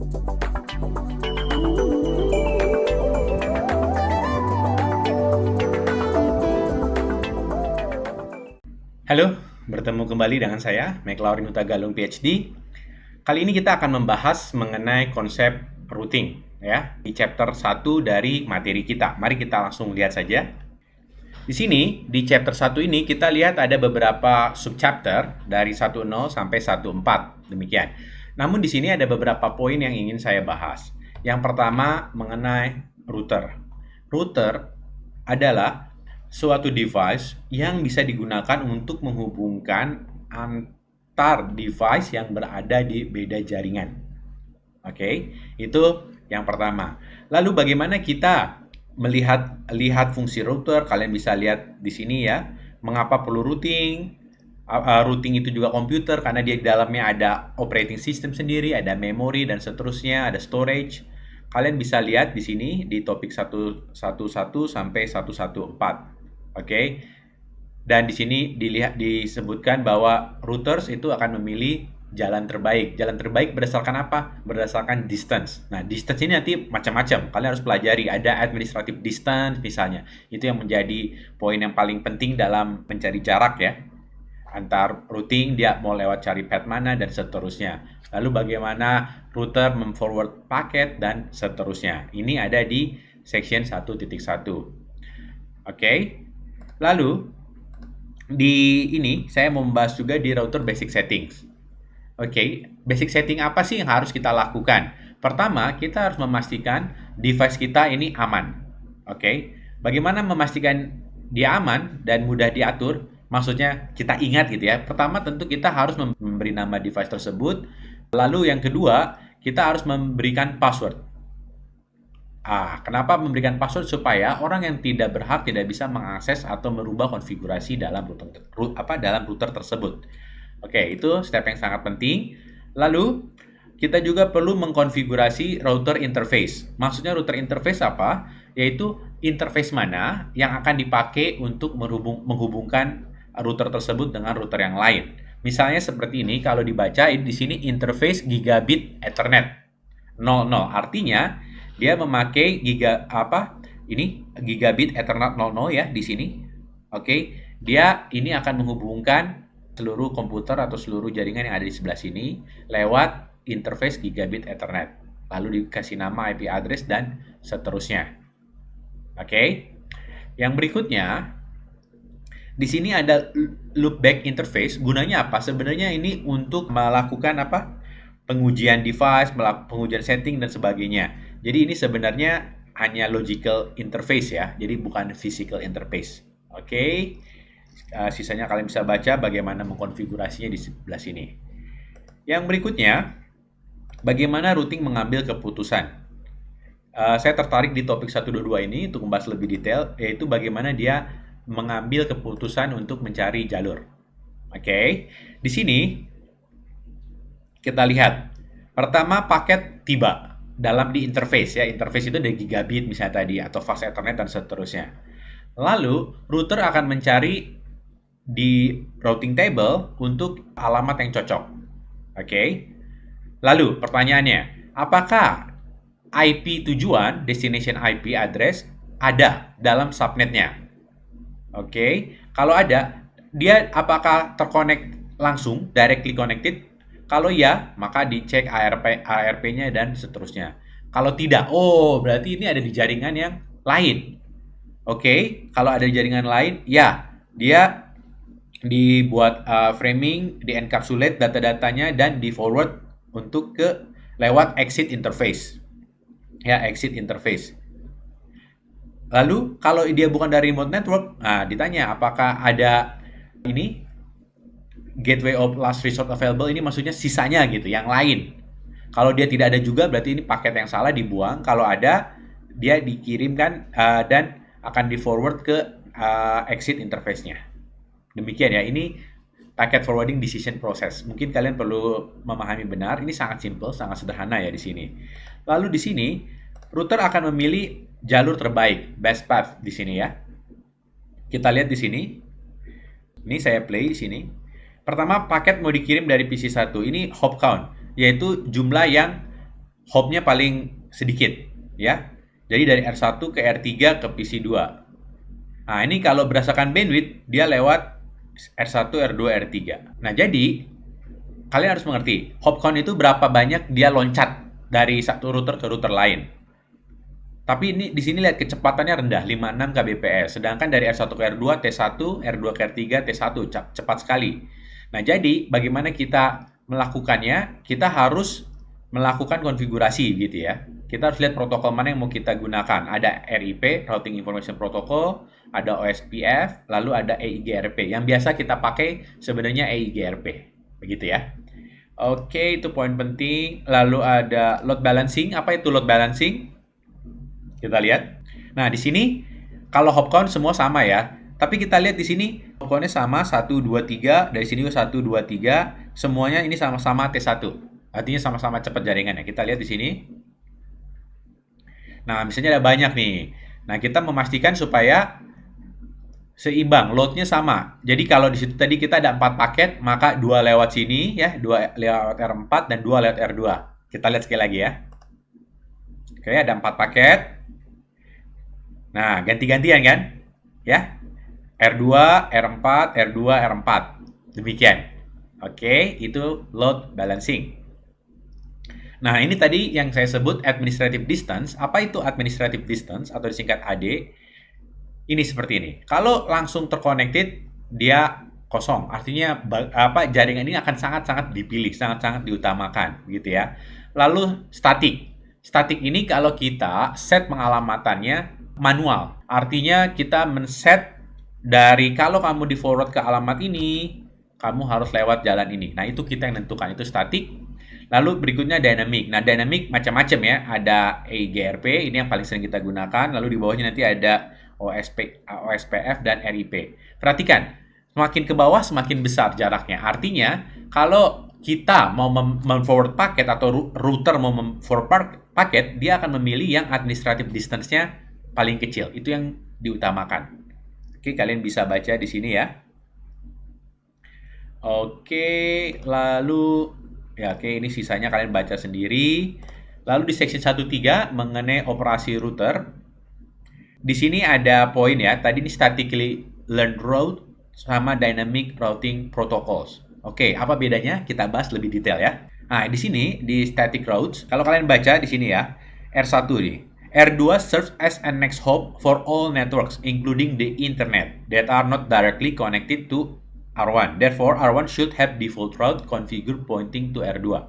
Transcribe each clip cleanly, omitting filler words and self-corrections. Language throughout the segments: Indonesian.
Halo, bertemu kembali dengan saya, McLaurin Hutagalung PhD. Kali ini kita akan membahas mengenai konsep routing ya, di chapter 1 dari materi kita. Mari kita langsung lihat saja. Di sini, di chapter 1 ini kita lihat ada beberapa subchapter dari 10 sampai 14, demikian. Namun di sini ada beberapa poin yang ingin saya bahas. Yang pertama mengenai router. Router adalah suatu device yang bisa digunakan untuk menghubungkan antar device yang berada di beda jaringan. Oke, itu yang pertama. Lalu bagaimana kita melihat fungsi router? Kalian bisa lihat di sini ya. Mengapa perlu routing? Routing itu juga komputer karena di dalamnya ada operating system sendiri, ada memory dan seterusnya, ada storage. Kalian bisa lihat di sini di topik 111 sampai 114. Oke. Dan di sini disebutkan bahwa routers itu akan memilih jalan terbaik. Jalan terbaik berdasarkan apa? Berdasarkan distance. Nah, distance ini nanti macam-macam. Kalian harus pelajari. Ada administrative distance misalnya. Itu yang menjadi poin yang paling penting dalam mencari jarak ya. Antar routing dia mau lewat cari path mana dan seterusnya. Lalu bagaimana router memforward paket dan seterusnya. Ini ada di section 1.1. Oke. Lalu di ini saya mau membahas juga di router basic settings. Oke, basic setting apa sih yang harus kita lakukan? Pertama, kita harus memastikan device kita ini aman. Oke. Bagaimana memastikan dia aman dan mudah diatur? Maksudnya kita ingat gitu ya. Pertama tentu kita harus memberi nama device tersebut. Lalu yang kedua, kita harus memberikan password. Kenapa memberikan password? Supaya orang yang tidak berhak tidak bisa mengakses atau merubah konfigurasi dalam router tersebut. Oke, itu step yang sangat penting. Lalu, kita juga perlu mengkonfigurasi router interface. Maksudnya router interface apa? Yaitu interface mana yang akan dipakai untuk menghubungkan router tersebut dengan router yang lain. Misalnya seperti ini, kalau dibaca di sini interface gigabit Ethernet 00. Artinya dia memakai gigabit Ethernet 00 ya di sini. Oke, dia ini akan menghubungkan seluruh komputer atau seluruh jaringan yang ada di sebelah sini lewat interface gigabit Ethernet. Lalu dikasih nama IP address dan seterusnya. Oke. Yang berikutnya di sini ada loopback interface. Gunanya apa? Sebenarnya ini untuk melakukan pengujian device, pengujian setting dan sebagainya. Jadi ini sebenarnya hanya logical interface ya, jadi bukan physical interface. Oke. Sisanya kalian bisa baca bagaimana mengkonfigurasinya di sebelah sini. Yang berikutnya, bagaimana routing mengambil keputusan. Saya tertarik di topik 122 ini untuk membahas lebih detail, yaitu bagaimana dia mengambil keputusan untuk mencari jalur. Oke. Di sini kita lihat. Pertama, paket tiba di interface ya. Interface itu dari gigabit misalnya tadi atau fast ethernet dan seterusnya. Lalu router akan mencari di routing table untuk alamat yang cocok. Oke. Lalu pertanyaannya, apakah IP tujuan, destination IP address ada dalam subnetnya? Oke. Kalau ada, dia apakah terkonek langsung, directly connected? Kalau ya, maka dicek ARP-nya dan seterusnya. Kalau tidak, berarti ini ada di jaringan yang lain. Oke, kalau ada di jaringan lain, ya, dia dibuat framing, di-encapsulate data-datanya dan di-forward untuk lewat exit interface. Ya, exit interface. Lalu, kalau dia bukan dari remote network, ditanya apakah ada ini gateway of last resort available, ini maksudnya sisanya gitu, yang lain. Kalau dia tidak ada juga berarti ini paket yang salah dibuang. Kalau ada, dia dikirimkan dan akan di forward ke exit interface-nya. Demikian ya, ini packet forwarding decision process. Mungkin kalian perlu memahami benar, ini sangat simple, sangat sederhana ya di sini. Lalu di sini router akan memilih jalur terbaik, best path di sini ya. Kita lihat di sini. Ini saya play di sini. Pertama, paket mau dikirim dari PC1. Ini hop count, yaitu jumlah yang hop-nya paling sedikit, ya. Jadi dari R1 ke R3 ke PC2. Nah, ini kalau berdasarkan bandwidth, dia lewat R1, R2, R3. Nah, jadi kalian harus mengerti, hop count itu berapa banyak dia loncat dari satu router ke router lain. Tapi ini di sini lihat kecepatannya rendah, 56 kbps. Sedangkan dari R1 ke R2, T1, R2 ke R3, T1 cepat sekali. Nah, jadi bagaimana kita melakukannya? Kita harus melakukan konfigurasi gitu ya. Kita harus lihat protokol mana yang mau kita gunakan. Ada RIP, Routing Information Protocol, ada OSPF, lalu ada EIGRP. Yang biasa kita pakai sebenarnya EIGRP. Begitu ya. Oke, itu poin penting. Lalu ada load balancing. Apa itu load balancing? Kita lihat. Nah, di sini kalau hop count semua sama ya. Tapi kita lihat di sini hop count-nya sama 1 2 3, dari sini 1 2 3, semuanya ini sama-sama T1. Artinya sama-sama cepat jaringannya. Kita lihat di sini. Nah, misalnya ada banyak nih. Nah, kita memastikan supaya seimbang, load-nya sama. Jadi kalau di situ tadi kita ada 4 paket, maka 2 lewat sini ya, 2 lewat R4 dan 2 lewat R2. Kita lihat sekali lagi ya. Oke, ada 4 paket. Nah, ganti-gantian kan? Ya. R2, R4, R2, R4. Demikian. Oke, itu load balancing. Nah, ini tadi yang saya sebut administrative distance. Apa itu administrative distance atau disingkat AD? Ini seperti ini. Kalau langsung terconnected, dia kosong. Artinya jaringan ini akan sangat-sangat dipilih, sangat-sangat diutamakan gitu ya. Lalu static. Static ini kalau kita set pengalamannya manual. Artinya kita men-set dari kalau kamu di forward ke alamat ini, kamu harus lewat jalan ini. Nah, itu kita yang nentukan, itu static. Lalu berikutnya dynamic. Nah, dynamic macam-macam ya. Ada EIGRP, ini yang paling sering kita gunakan. Lalu di bawahnya nanti ada OSPF dan RIP. Perhatikan, semakin ke bawah semakin besar jaraknya. Artinya, kalau kita mau forward paket atau router mau forward paket, dia akan memilih yang administrative distance-nya paling kecil. Itu yang diutamakan. Oke, kalian bisa baca di sini ya. Oke, lalu ya oke, ini sisanya kalian baca sendiri. Lalu di section 1.3 mengenai operasi router. Di sini ada poin ya. Tadi ini statically learned route sama dynamic routing protocols. Oke, apa bedanya? Kita bahas lebih detail ya. Nah, di sini di static routes, kalau kalian baca di sini ya, R1 nih. R2 serves as a next hop for all networks including the internet that are not directly connected to R1. Therefore, R1 should have default route configured pointing to R2.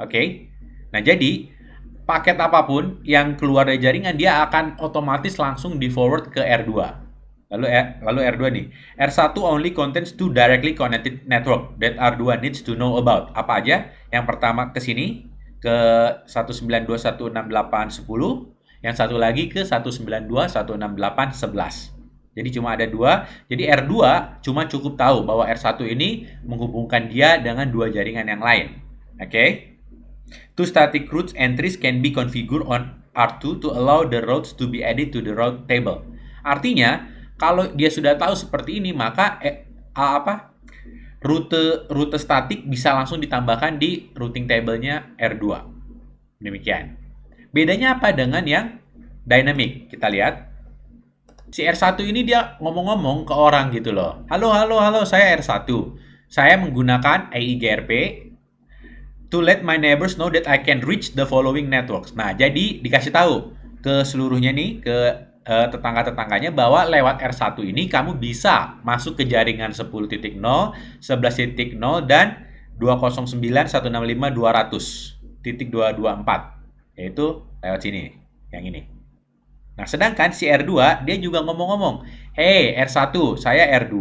Oke. Nah, jadi paket apapun yang keluar dari jaringan dia akan otomatis langsung di forward ke R2. Lalu R2 nih. R1 only contains two directly connected network that R2 needs to know about. Apa aja? Yang pertama ke sini ke 192.168.10, yang satu lagi ke 192.168.11. Jadi cuma ada 2. Jadi R2 cuma cukup tahu bahwa R1 ini menghubungkan dia dengan 2 jaringan yang lain. Oke. Two static routes entries can be configured on R2 to allow the routes to be added to the route table. Artinya, kalau dia sudah tahu seperti ini, maka rute statik bisa langsung ditambahkan di routing table-nya R2. Demikian. Bedanya apa dengan yang dynamic? Kita lihat. Si R1 ini dia ngomong-ngomong ke orang gitu loh. Halo, saya R1. Saya menggunakan EIGRP to let my neighbors know that I can reach the following networks. Nah, jadi dikasih tahu ke seluruhnya nih, ke tetangga-tetangganya bahwa lewat R1 ini kamu bisa masuk ke jaringan 10.0, 11.0, dan 209.165.200.224. Yaitu lewat sini, yang ini. Nah, sedangkan si R2, dia juga ngomong-ngomong, hey R1, saya R2,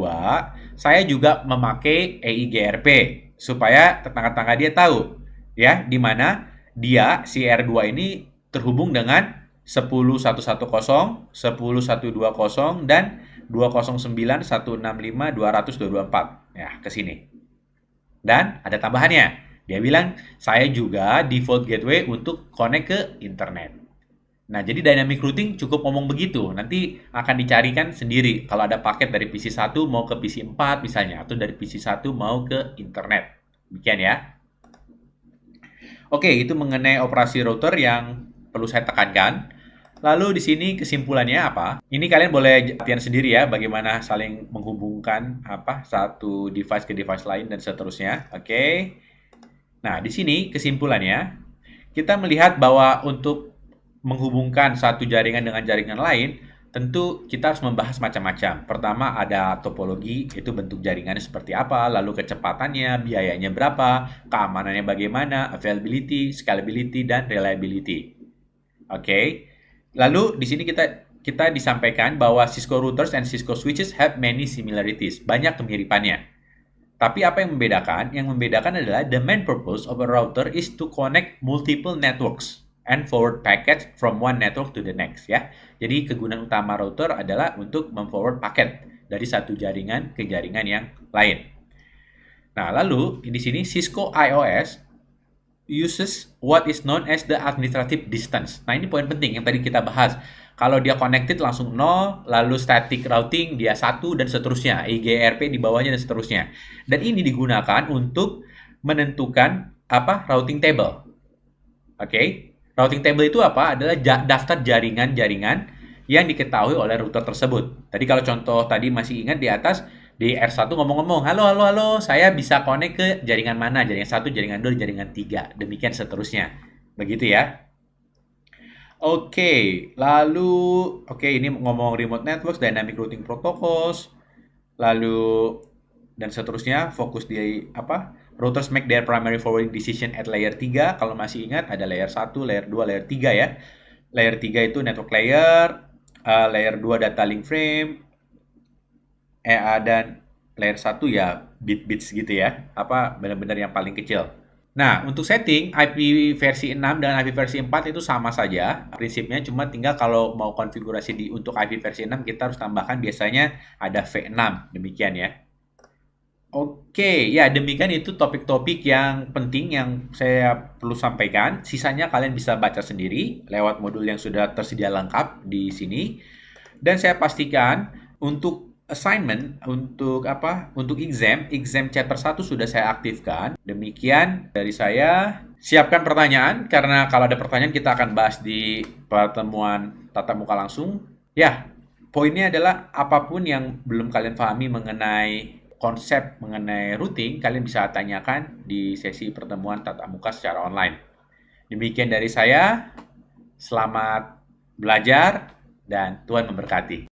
saya juga memakai EIGRP, supaya tetangga-tetangga dia tahu, ya, di mana dia, si R2 ini terhubung dengan 10.110, 10.120, dan 209.165.200.224. Ya, ke sini. Dan ada tambahannya. Dia bilang, saya juga default gateway untuk connect ke internet. Nah, jadi dynamic routing cukup ngomong begitu. Nanti akan dicarikan sendiri. Kalau ada paket dari PC 1 mau ke PC 4 misalnya. Atau dari PC 1 mau ke internet. Demikian ya. Oke, itu mengenai operasi router yang perlu saya tekankan. Lalu di sini kesimpulannya apa? Ini kalian boleh latihan sendiri ya, bagaimana saling menghubungkan satu device ke device lain dan seterusnya. Oke. Nah, di sini kesimpulannya, kita melihat bahwa untuk menghubungkan satu jaringan dengan jaringan lain, tentu kita harus membahas macam-macam. Pertama ada topologi, itu bentuk jaringannya seperti apa, lalu kecepatannya, biayanya berapa, keamanannya bagaimana, availability, scalability, dan reliability. Oke. Lalu di sini kita disampaikan bahwa Cisco routers and Cisco switches have many similarities, banyak kemiripannya. Tapi apa yang membedakan? Yang membedakan adalah the main purpose of a router is to connect multiple networks and forward packets from one network to the next ya. Jadi kegunaan utama router adalah untuk memforward paket dari satu jaringan ke jaringan yang lain. Nah, lalu di sini Cisco IOS uses what is known as the administrative distance. Nah, ini poin penting yang tadi kita bahas. Kalau dia connected langsung 0, lalu static routing dia 1 dan seterusnya, IGRP di bawahnya dan seterusnya. Dan ini digunakan untuk menentukan routing table. Oke. Routing table itu apa? Adalah daftar jaringan-jaringan yang diketahui oleh router tersebut. Tadi kalau contoh tadi masih ingat di atas di R1 ngomong-ngomong, halo, halo, halo, saya bisa connect ke jaringan mana? Jaringan 1, jaringan 2, jaringan 3. Demikian seterusnya. Begitu ya. Oke, lalu ini ngomong remote networks, dynamic routing protocols, lalu dan seterusnya, fokus di routers make their primary forwarding decision at layer 3. Kalau masih ingat ada layer 1, layer 2, layer 3 ya. Layer 3 itu network layer, layer 2 data link frame, dan layer 1 ya bit-bits gitu ya. Benar-benar yang paling kecil. Nah, untuk setting IP versi 6 dan IP versi 4 itu sama saja prinsipnya, cuma tinggal kalau mau konfigurasi untuk IP versi 6 kita harus tambahkan biasanya ada V6, demikian ya. Oke, ya demikian itu topik-topik yang penting yang saya perlu sampaikan. Sisanya kalian bisa baca sendiri lewat modul yang sudah tersedia lengkap di sini. Dan saya pastikan untuk assignment untuk exam chapter 1 sudah saya aktifkan. Demikian dari saya. Siapkan pertanyaan karena kalau ada pertanyaan kita akan bahas di pertemuan tatap muka langsung. Ya, poinnya adalah apapun yang belum kalian pahami mengenai konsep mengenai routing, kalian bisa tanyakan di sesi pertemuan tatap muka secara online. Demikian dari saya. Selamat belajar dan Tuhan memberkati.